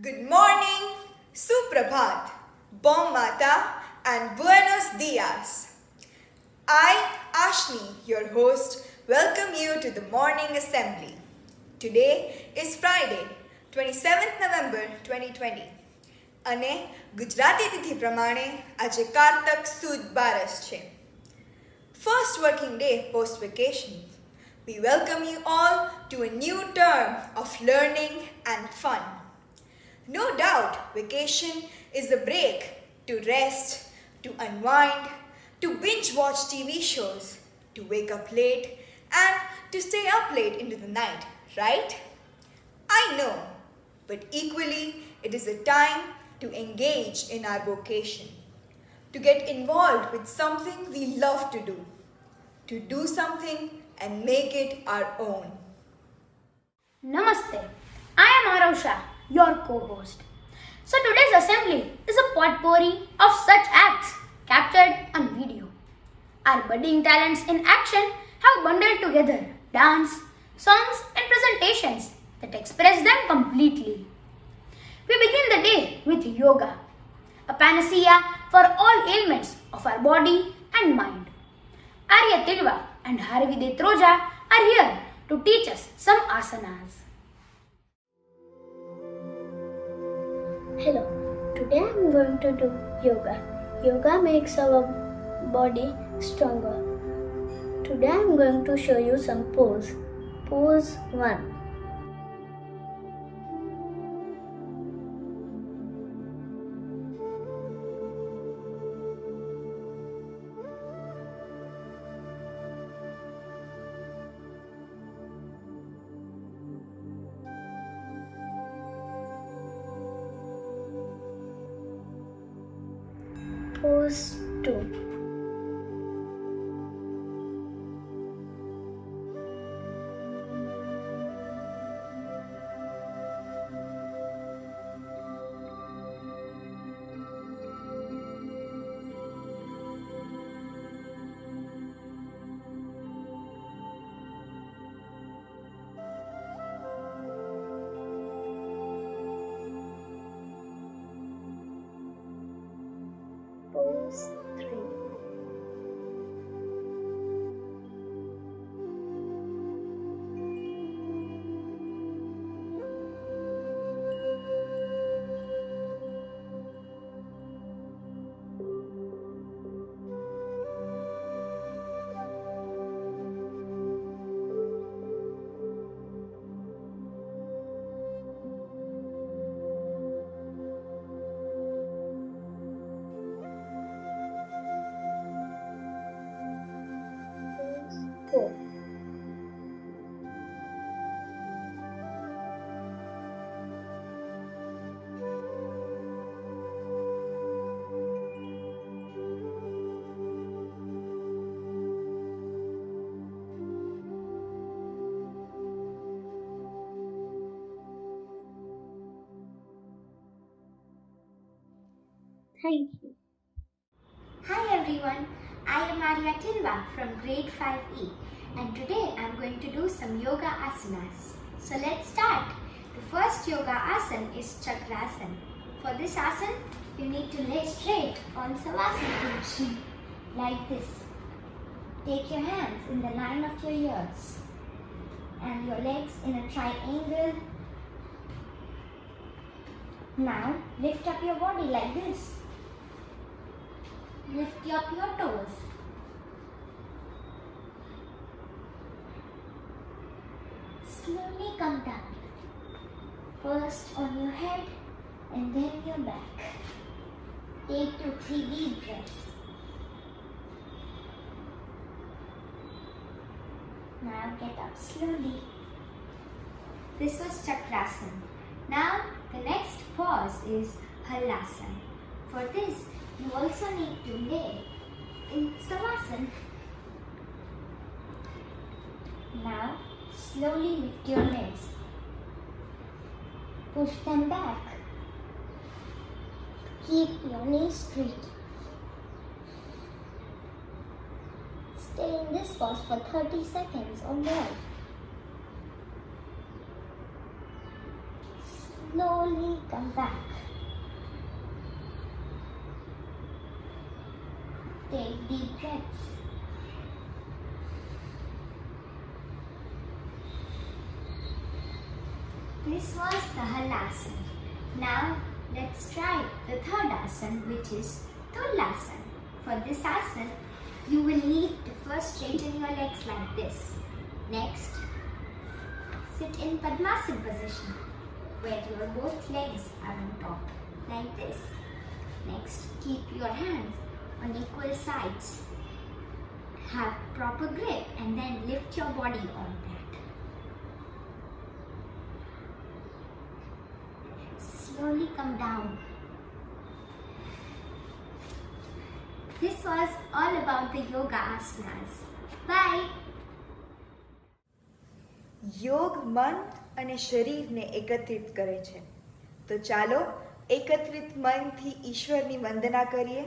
Good morning, Suprabhat, Bom Mata, and Buenos Dias. I, Ashni, your host, welcome you to the morning assembly. Today is Friday, 27th November 2020. અને ગુજરાતી તિથિ પ્રમાણે આજે કારતક સુદ 12 છે. First working day post-vacation. We welcome you all to a new term of learning and fun. No doubt, vacation is a break to rest, to unwind, to binge watch TV shows, to wake up late, and to stay up late into the night, right? I know, but equally, it is a time to engage in our vocation, to get involved with something we love to do something and make it our own. Namaste, I am Arosha, your co-host. So today's assembly is a potpourri of such acts captured on video. Our budding talents in action have bundled together dance, songs and presentations that express them completely. We begin the day with yoga, a panacea for all ailments of our body and mind. Arya Tilva and Harvide Troja are here to teach us some asanas. Hello, today I am going to do yoga. Yoga makes our body stronger. Today I am going to show you some pose. Pose 1. Pose 2. Pose 3. Pose 4. Thank you. Hi everyone, I am Arya Tilva from grade 5E and today I am going to do some yoga asanas. So let's start. The first yoga asana is chakrasana. For this asana, you need to lay straight on savasana position like this. Take your hands in the line of your ears and your legs in a triangle. Now lift up your body like this. Lift up your toes. Slowly come down. First on your head and then your back. Take 2-3 deep breaths. Now get up slowly. This was chakrasana. Now the next pose is halasana. For this, you also need to lay in savasana. Now, slowly lift your legs. Push them back. Keep your knees straight. Stay in this pose for 30 seconds or more. slowly come back. Take deep breaths. This was the halasana. Now let's try the third asana, which is tullasana. For this asana, you will need to first straighten your legs like this. Next, sit in Padmasana position, where your both legs are on top, like this. Next, keep your hands on equal sides. Have proper grip and then lift your body on that. Slowly come down. This was all about the yoga asanas. Bye. યોગ મન અને શરીરને એકત્રિત કરે છે. તો ચાલો એકત્રિત મનથી ઈશ્વરની વંદના કરીએ.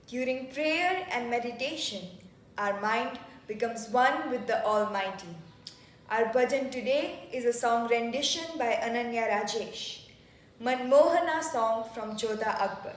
During prayer and meditation, our mind becomes one with the Almighty. Our bhajan today is a song rendition by Ananya Rajesh, Manmohana song from Jodha Akbar.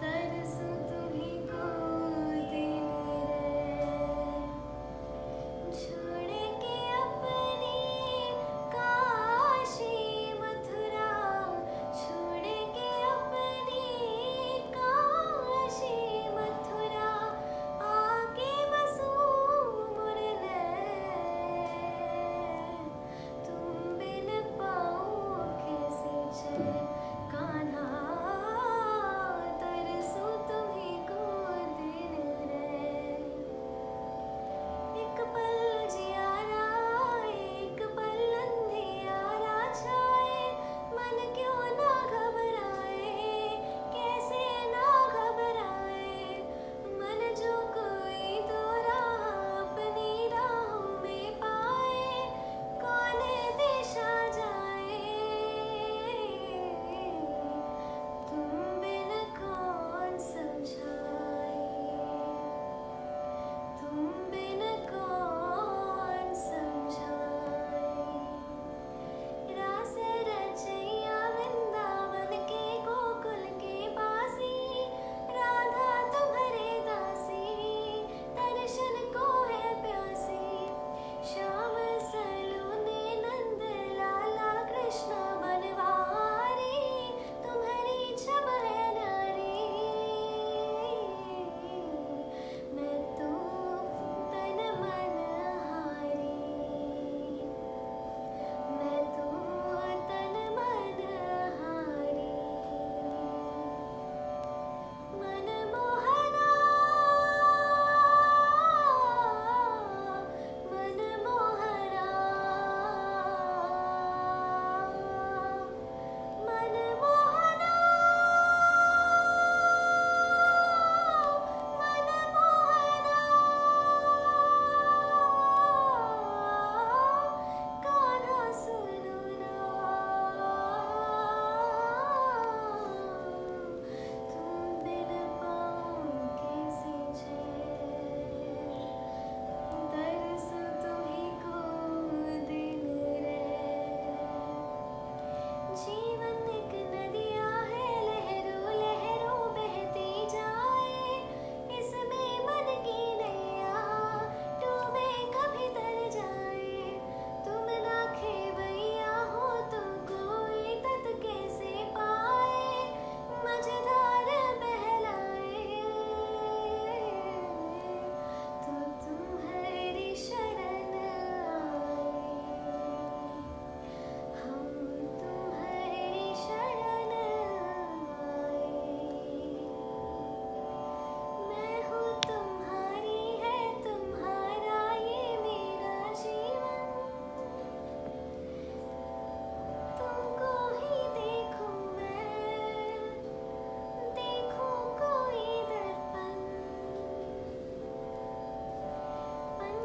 तरस तुम्हीं को दे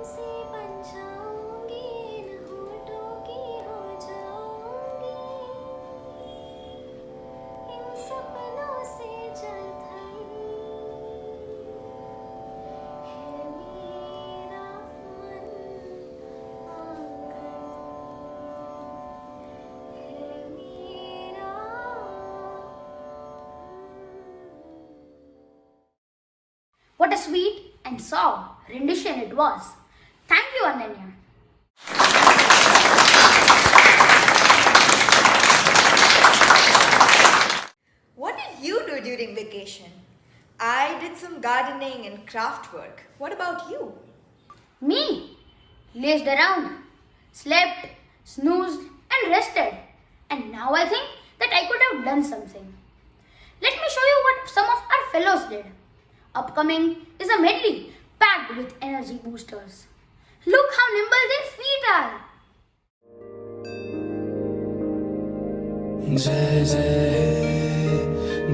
तुमसे बन जाऊंगी, इन होठों की हो जाऊंगी, इन सपनों से जल थल है मेरा मन पागल, है मेरा What a sweet and soft rendition it was. Thank you, Ananya. What did you do during vacation? I did some gardening and craft work. What about you? Me? Lazed around, slept, snoozed, and rested. And now I think that I could have done something. Let me show you what some of our fellows did. Upcoming is a medley packed with energy boosters. Look how nimble their feet are. जय जय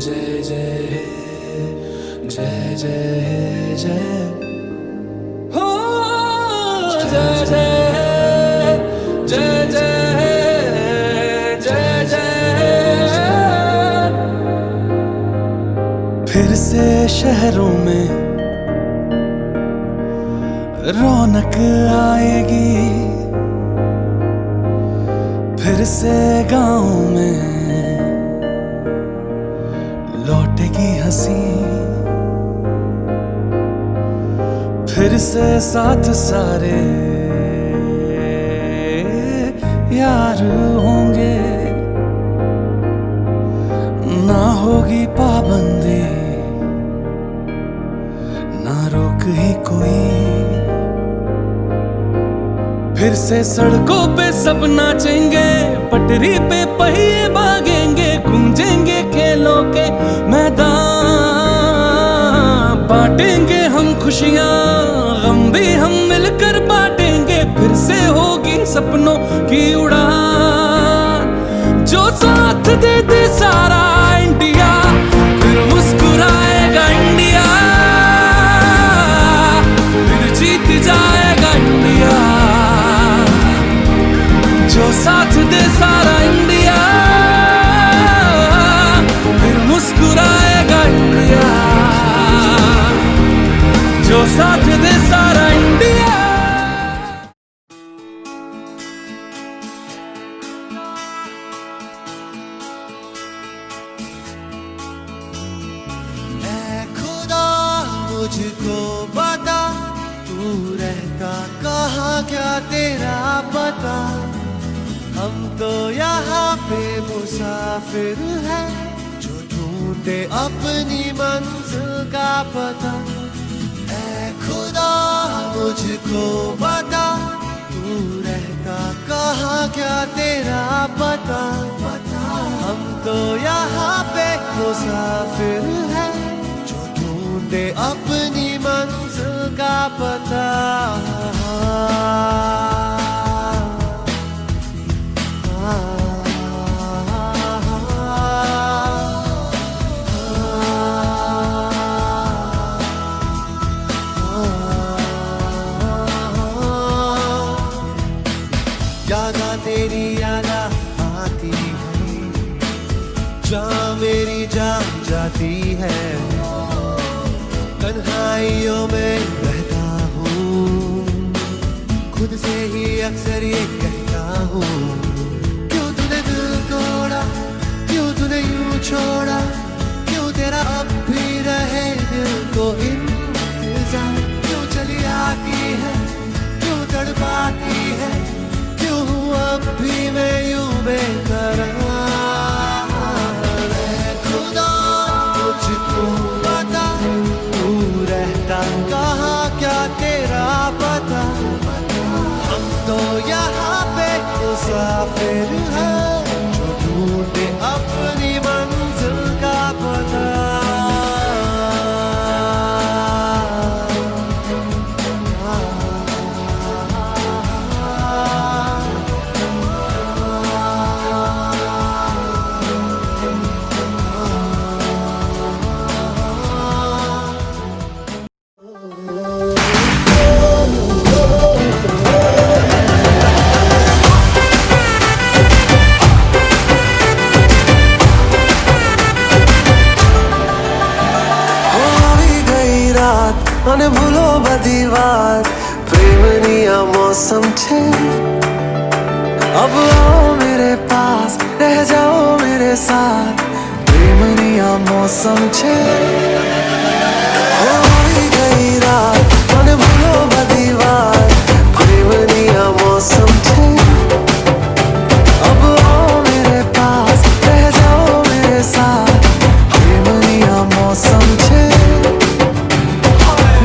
जय जय जय जय जय हो जय जय जय जय जय जय फिर से शहरों में रौनक आएगी, फिर से गाँव में लौटेगी हंसी, फिर से साथ सारे यार होंगे, ना होगी पाबंदी, ना रोक ही कोई, फिर से सड़कों पे सब नाचेंगे, पटरी पे पहिए भागेंगे, गूंजेंगे खेलों के मैदान, बांटेंगे हम खुशियाँ, गम भी हम मिलकर बांटेंगे, फिर से होगी सपनों की उड़ान, जो साथ दे दे सारा इंडिया, फिर मुस्कुराएगा इंडिया, फिर जीत जाएगा इंडिया, जो साथ दे सारा इंडिया, फिर मुस्कुराएगा इंडिया, जो साथ दे सारा इंडिया। ऐ खुदा मुझको बता, तू रहता कहाँ, क्या तेरा पता, हम तो यहाँ पे मुसाफिर हैं, जो ढूंढे अपनी मंजिल का पता। ऐ खुदा मुझको बता, तू रहता कहाँ, क्या तेरा पता, हम तो यहाँ पे मुसाफिर हैं, जो ढूंढे अपनी मंजिल का पता। यादा तेरी यादा आती है, जहाँ मेरी जान जाती है, तन्हाइयों में रहता हूँ, खुद से ही अक्सर ये कहता हूँ, क्यों तूने दिल तोड़ा, क्यों तूने यूं छोड़ा, क्यों तेरा अब भी रहे दिल को इंतजार, क्यों चली आती है, क्यों तड़पाती है, क्यों अब भी मैं यूं बेकरार। ऐ खुदा मुझको बता, तू रहता कहाँ, क्या तेरा पता, हम तो यहाँ पे मुसाफिर हैं, जो ढूंढे अपनी मंजिल का पता। मौसम छे अब आओ मेरे पास रह जाओ मेरे साथ प्रेमनी आ मौसम छे होई गई रात मन भूलो बधी बात प्रेमनी आ मौसम छे अब आओ मेरे पास रह जाओ मेरे साथ प्रेमनी आ मौसम छे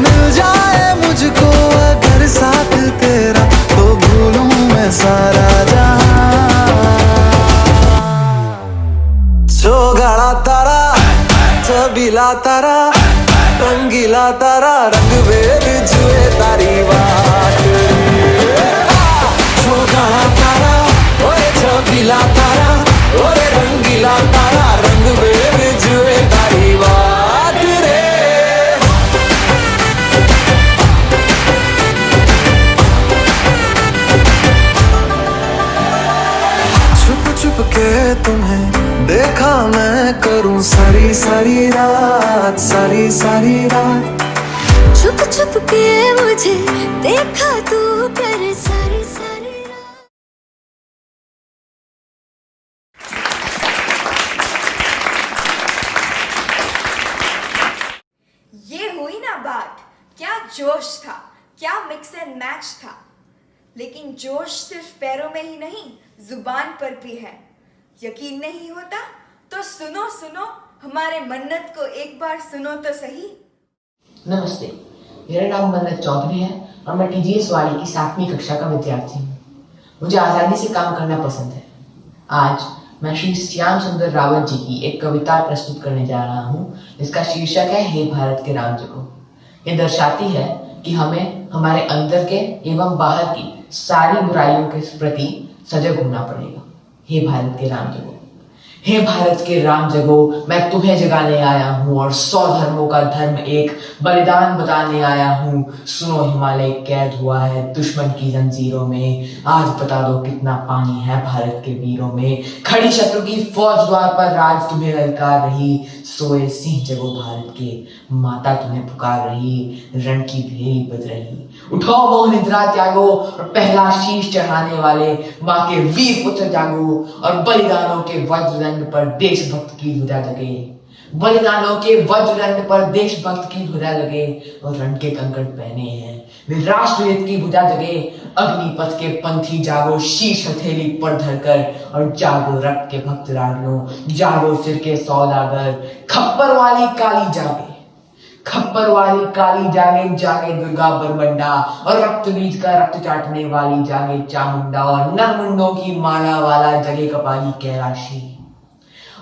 मिल जाए मुझको अगर साथ तेरा तो भूलूं मैं सारा गाड़ा तारा छबीला तारा रंगीला तारा रंग वेद जुए तारी बात गाड़ा तारा ओए छबीला तारा ओए रंगीला तारा रंग वेद जुए तारी बात रे छुप छुप के तुम्हें देखा मैं करूं सारी सारी रात सारी सारी रात छुप छुप के मुझे देखा तू करे सारी सारी रात। ये हुई ना बात, क्या जोश था, क्या मिक्स एंड मैच था। लेकिन जोश सिर्फ पैरों में ही नहीं, जुबान पर भी है। यकीन नहीं होता तो सुनो सुनो हमारे मन्नत को एक बार सुनो तो सही। नमस्ते, मेरा नाम मन्नत चौधरी है और मैं TGSWD की 7वीं कक्षा का विद्यार्थी हूँ। मुझे आज़ादी से काम करना पसंद है। आज मैं श्री श्याम सुंदर रावत जी की एक कविता प्रस्तुत करने जा रहा हूँ जिसका शीर्षक है हे भारत के राम जगो। ये दर्शाती है कि हमें हमारे अंदर के एवं बाहर की सारी बुराइयों के प्रति सजग होना पड़ेगा। हे भारत के राम जगो, हे भारत के राम जगो, मैं तुम्हें जगाने आया हूँ और 100 धर्मों का धर्म एक बलिदान बताने आया हूँ। सुनो हिमालय कैद हुआ है दुश्मन की जंजीरों में, आज बता दो कितना पानी है भारत के वीरों में। खड़ी शत्रु की फौज द्वार पर राज तुम्हें ललकार रही, सोए सिंह जगो भारत के, माता तुम्हें पुकार रही, रण की भेरी बज रही। उठो मोह निद्रा त्यागो और पहला शीश चढ़ाने वाले, माँ के वीर पुत्र जागो और बलिदानों के वज्रदंड पर देशभक्त की ध्वजा जगे। बलिदानों के वज्रदंड पर देशभक्त की ध्वजा लगे और रण के कंकड़ पहने हैं वे राष्ट्रहित की भुजा जगे। अग्निपथ के पंथी जागो शीश हथेली पर धरकर और जागो रक्त के भक्त रागलो, जागो सिर के सौदागर। खप्पर वाली काली जागे, खप्पर वाली काली जागे, जागे दुर्गा बरबंडा और रक्त बीज का रक्त चाटने वाली जागे चामुंडा और नरमुंडों की माला वाला जगे कपाली कैलाशी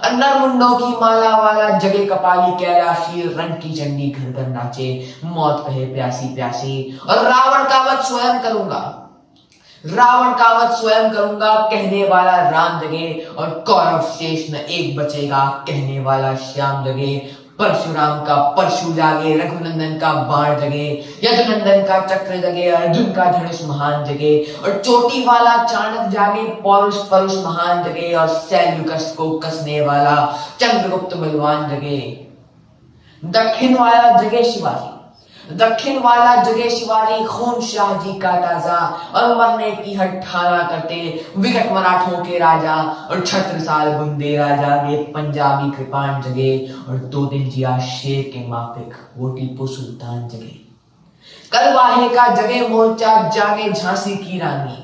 और नरमुंडों की माला वाला जगे कपाली कैलाशी। रण की चंडी घर घर नाचे, मौत कहे प्यासी प्यासी और रावण का वध स्वयं करूंगा, रावण का वध स्वयं करूंगा कहने वाला राम जगे और कौरव शेष न एक बचेगा कहने वाला श्याम जगे। परशुराम का परशु जागे, रघुनंदन का बाण जगे, यदुनंदन का चक्र जगे, अर्जुन का धनुष महान जगे और चोटी वाला चाणक जागे, पौरुष परुष महान जगे और शैल्युकस को कसने वाला चंद्रगुप्त बलवान जगे। दक्षिण वाला जगे शिवाजी, दक्षिण वाला जगे शिवाजी, खून शाह जी का ताजा और मरने की हट ठाना करते विकट मराठों के राजा और छत्रसाल बुंदेला जागे। पंजाबी कृपाण जगे और 2 दिन जिया शेर के माफिक वो टीपू सुल्तान जगे। कलवाहे का जगे मोर्चा जागे झांसी की रानी,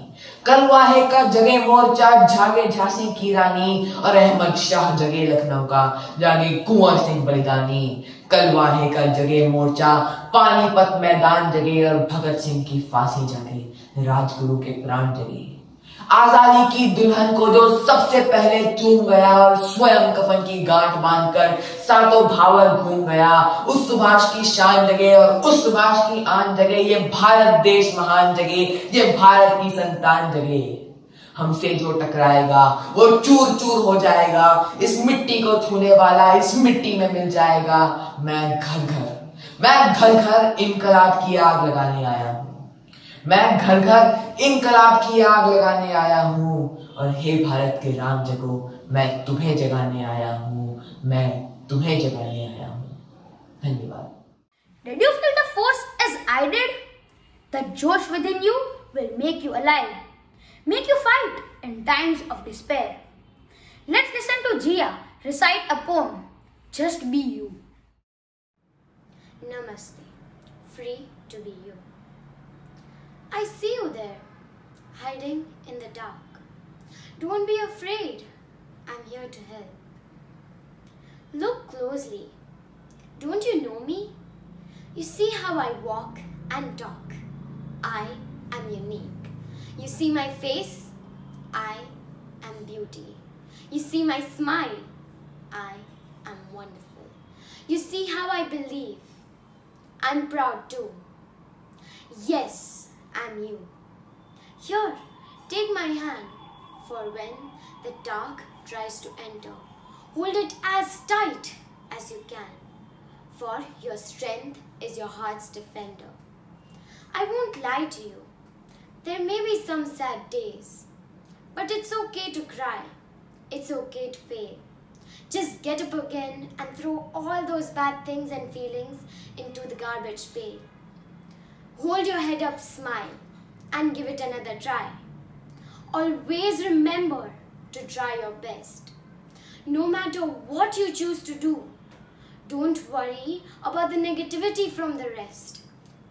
कलवाहे का जगे मोर्चा जागे झांसी की रानी और अहमद शाह जगे लखनऊ का जागे कुंवर सिंह बलिदानी। कलवाहे का जगे मोर्चा पानीपत मैदान जगे और भगत सिंह की फांसी जागे, राजगुरु के प्राण जगे। आजादी की दुल्हन को जो सबसे पहले चूम गया और स्वयं कफन की गांठ बांधकर सातों भावर घूम गया, उस सुभाष की शान जगे और उस सुभाष की आन जगे। ये भारत देश महान जगे, ये भारत की संतान जगे। हमसे जो टकराएगा वो चूर चूर हो जाएगा, इस मिट्टी को छूने वाला इस मिट्टी में मिल जाएगा। मैं घर घर इनकलाब की आग लगाने आया हूँ, मैं घर घर इनकलाब की आग लगाने आया हूँ और हे भारत के राम जगो, मैं तुम्हें जगाने आया हूँ, मैं तुम्हें जगाने आया हूँ। धन्यवाद। Did you feel the force as I did? The josh within you will make you alive, make you fight in times of despair. Let's listen to Jia recite a poem, Just Be You. Namaste, free to be you. I see you there, hiding in the dark. Don't be afraid, I'm here to help. Look closely. Don't you know me? You see how I walk and talk. I am unique. You see my face? I am beauty. You see my smile? I am wonderful. You see how I believe? I'm proud too. Yes, I'm you. Here, take my hand, for when the dark tries to enter, hold it as tight as you can, for your strength is your heart's defender. I won't lie to you. There may be some sad days, but it's okay to cry. It's okay to fail. Just get up again and throw all those bad things and feelings into the garbage pail. Hold your head up, smile, and give it another try. Always remember to try your best. No matter what you choose to do, don't worry about the negativity from the rest.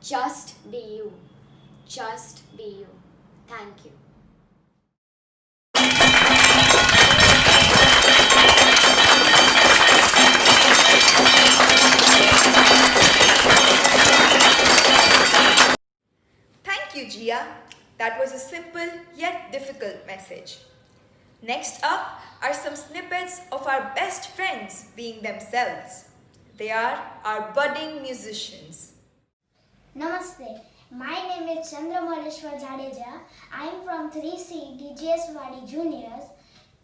Just be you. Just be you. Thank you. Thank you, Jia. That was a simple yet difficult message. Next up are some snippets of our best friends being themselves. They are our budding musicians. Namaste. My name is Chandramaleshwar Jadeja. I am from 3C TGSW Juniors.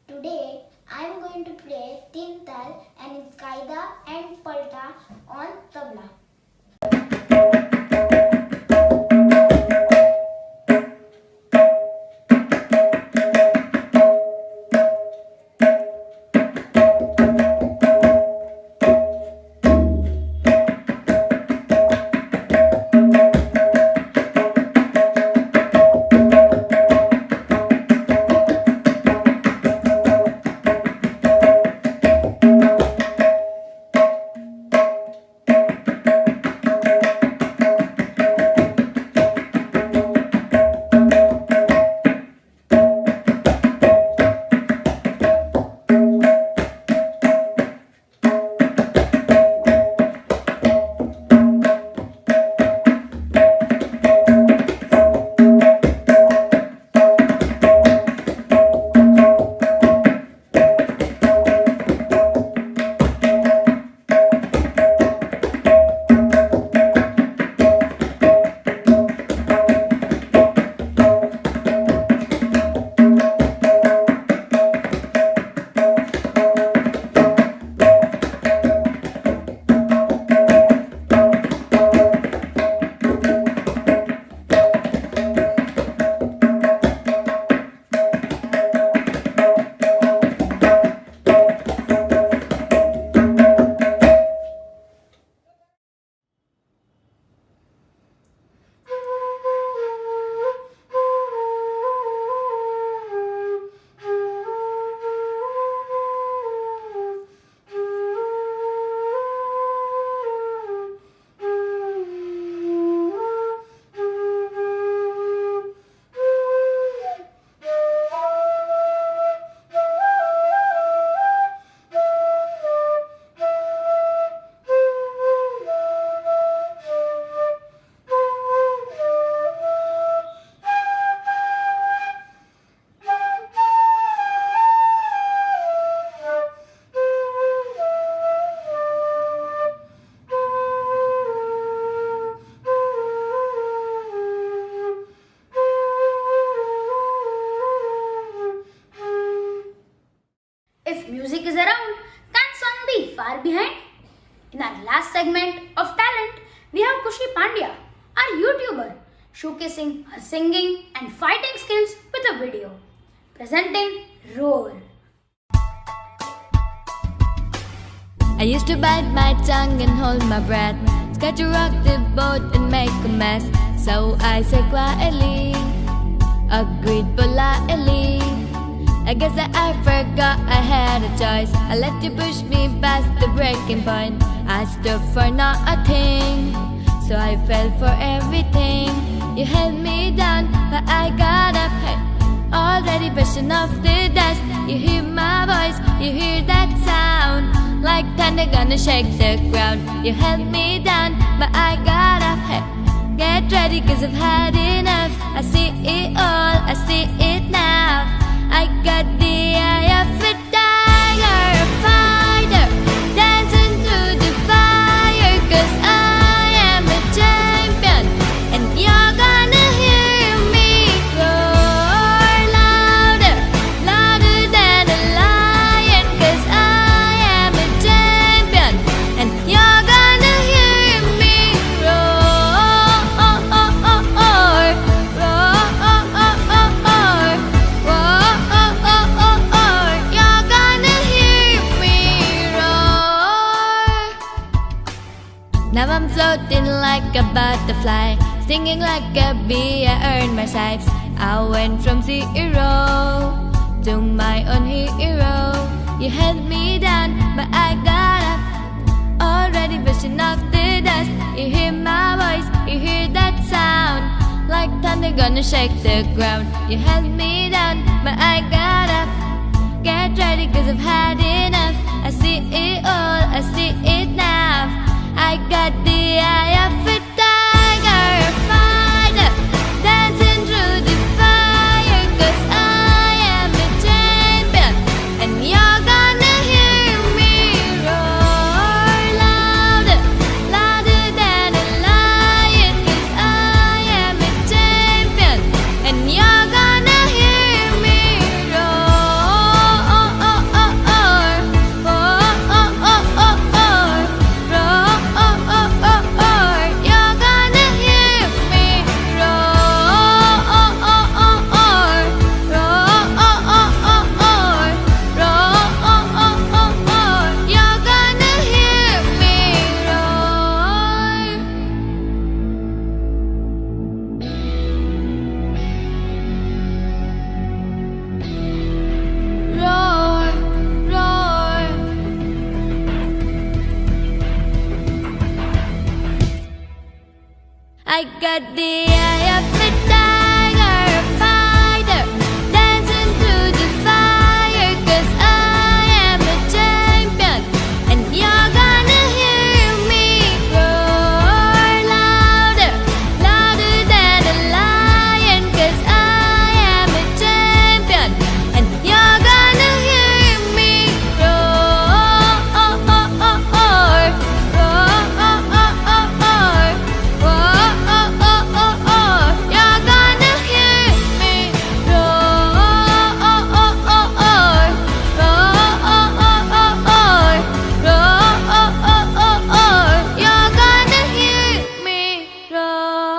Today I am going to play Tin Tal and its Qaida and Palta on tabla. If music is around, can song be far behind? In our last segment of talent, we have Kushi Pandya, our YouTuber, showcasing her singing and fighting skills with a video. Presenting Roar. I used to bite my tongue and hold my breath, scared to rock the boat and make a mess. So I said quietly, agreed politely. I guess that I forgot I had a choice. I let you push me past the breaking point. I stood for nothing, so I fell for everything. You held me down, but I got up. Hey, already brushing off the dust. You hear my voice, you hear that sound, like thunder gonna shake the ground. You held me down, but I got up. Hey, get ready, cause I've had enough. I see it all, I see it now. I got the eye of a tiger, a fighter, dancing through the fire. Cause I am a champion, and you're gonna hear me roar louder, louder than a lion. Cause I am a champion, and you're gonna hear me roar, roar, you're gonna hear me roar. Now I'm floating like a butterfly, stinging like a bee, I earned my stripes. I went from zero to my own hero. You held me down, but I got up, already brushing off the dust. You hear my voice, you hear that sound, like thunder gonna shake the ground. You held me down, but I got up. Get ready, cause I've had enough. I see it all, I see it now. I got the eye of a tiger, a fighter, dancing through the fire. Cause I am a champion, and you're gonna hear me roar louder, louder than a lion. Cause I am a champion, and you're gonna hear me roar, you're gonna hear me you're gonna hear me roar, roar. I got the eye of a tiger, a fighter, dancing through the fire. Cause I am a champion, and you're gonna hear me roar louder, louder than a lion. Cause I am a champion, and you're gonna hear me roar, you're gonna hear me you're gonna hear me roar.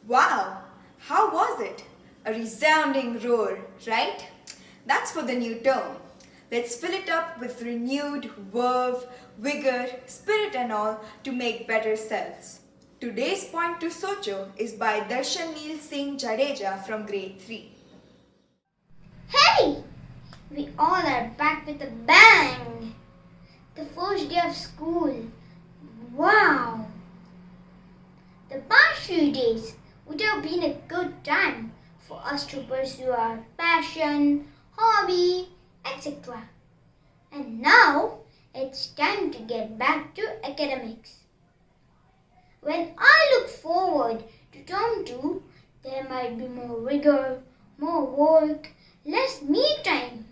Wow, how was it? A resounding roar, right? That's for the new term. Let's fill it up with renewed verve, vigor, spirit and all to make better selves. Today's point to Socho is by Darshanil Singh Jadeja from grade 3. Hey! We all are back with a bang! The first day of school. Wow! The past few days would have been a good time for us to pursue our passion, hobby, etc. And now it's time to get back to academics. When I look forward to term 2, there might be more rigor, more work, less me time.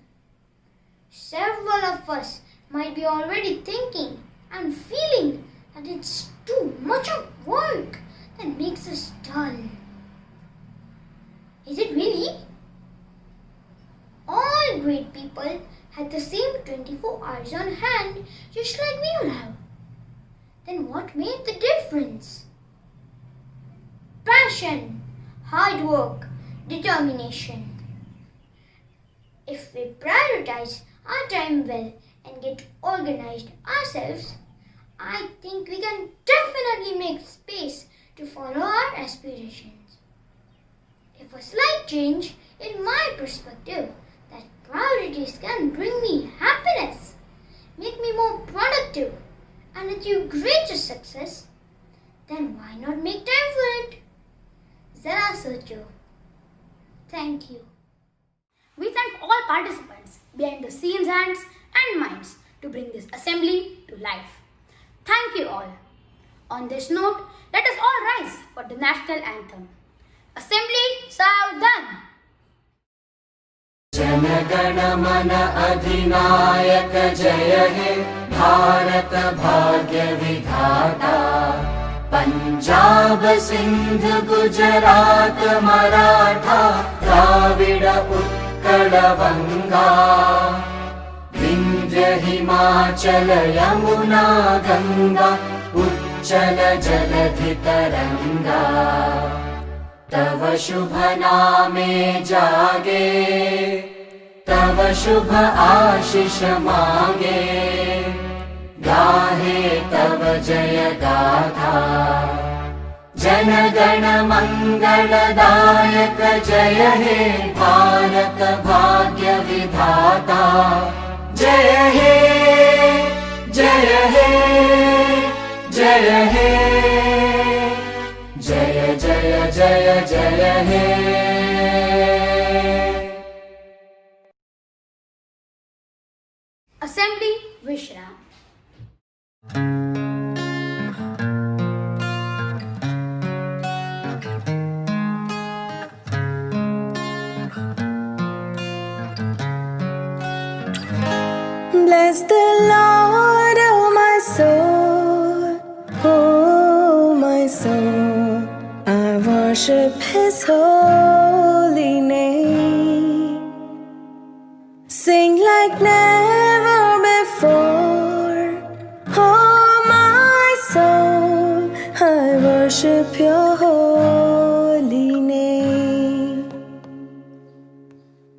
Several of us might be already thinking and feeling that it's too much of work that makes us dull. Is it really? All great people had the same 24 hours on hand, just like we all have. Then what made the difference? Passion, hard work, determination. If we prioritize our time well and get organized ourselves, I think we can definitely make space to follow our aspirations. a slight change in my perspective that priorities can bring me happiness, make me more productive, and achieve greater success, then why not make time for it? Zara Socho. Thank you. We thank all participants behind the scenes hands and minds to bring this assembly to life. Thank you all. On this note, let us all rise for the national anthem. Assembly Saudhan. जनगण मन अधिनायक जय हे भारत भाग्य विधाता पंजाब सिंध गुजरात मराठा द्राविड उत्कल बंगा विंध्य हिमाचल यमुना गंगा उच्चल जलधि तरंगा तव शुभ नामे जागे तव शुभ आशीष मांगे गाहे तव जय गाथा जन गण मंगलदायक जय हे भारत भाग्य विधाता जय हे जय हे जय हे जय जय जय जय हे Assembly Vishram. Bless the Lord, oh my soul, oh my soul. I worship His holy name. Sing like never before, oh my soul. I worship Your holy name.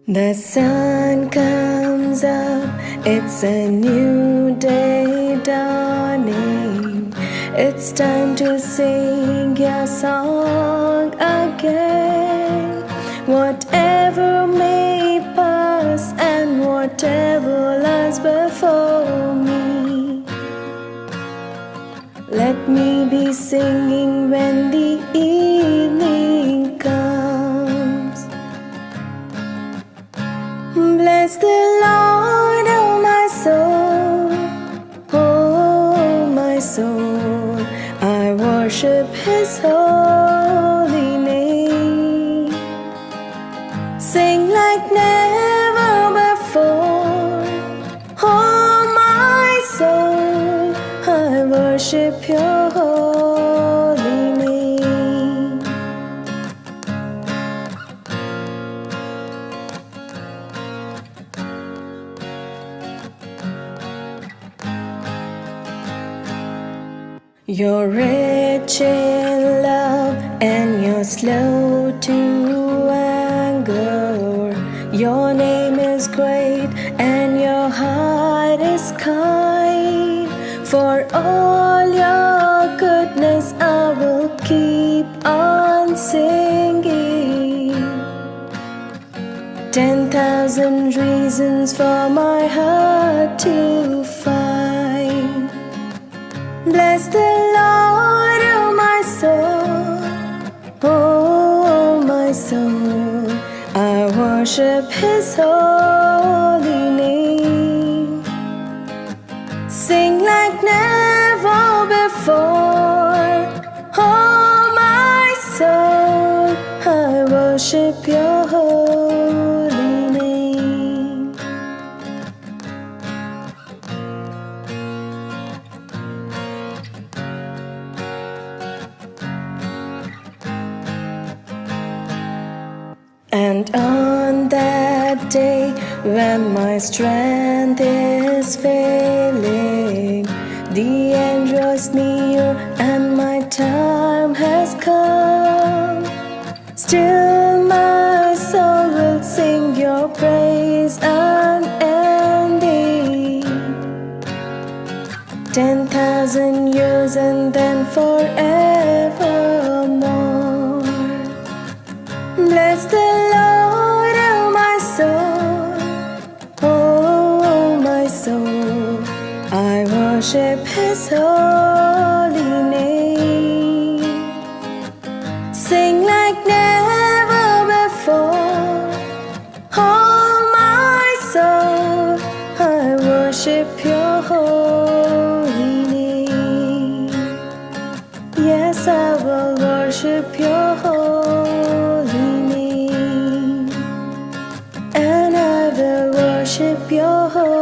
The sun comes up, it's a new day dawning. It's time to sing Your song again. Whatever may pass and whatever lies before me, let me be singing when the evening comes. Bless the Lord, oh my soul, oh my soul. I worship His holy name. Sing like never before, oh my soul. I worship Your holy name. You're rich in love and You're slow to anger. Your name is great and Your heart is kind. For all Your goodness I will keep on singing. 10,000 reasons for my heart to find. Bless the Lord, oh my soul, oh my soul. I worship His holy name. Sing like never before, oh my soul. I worship Your holy name. And on that day when my strength is failing, the end draws near and my time has come, still my soul will sing Your praise unending. 10,000 years and then forevermore. Bless the His holy name. Sing like never before. Oh my soul, I worship your holy name. Yes, I will worship your holy name, and I will worship your holy name.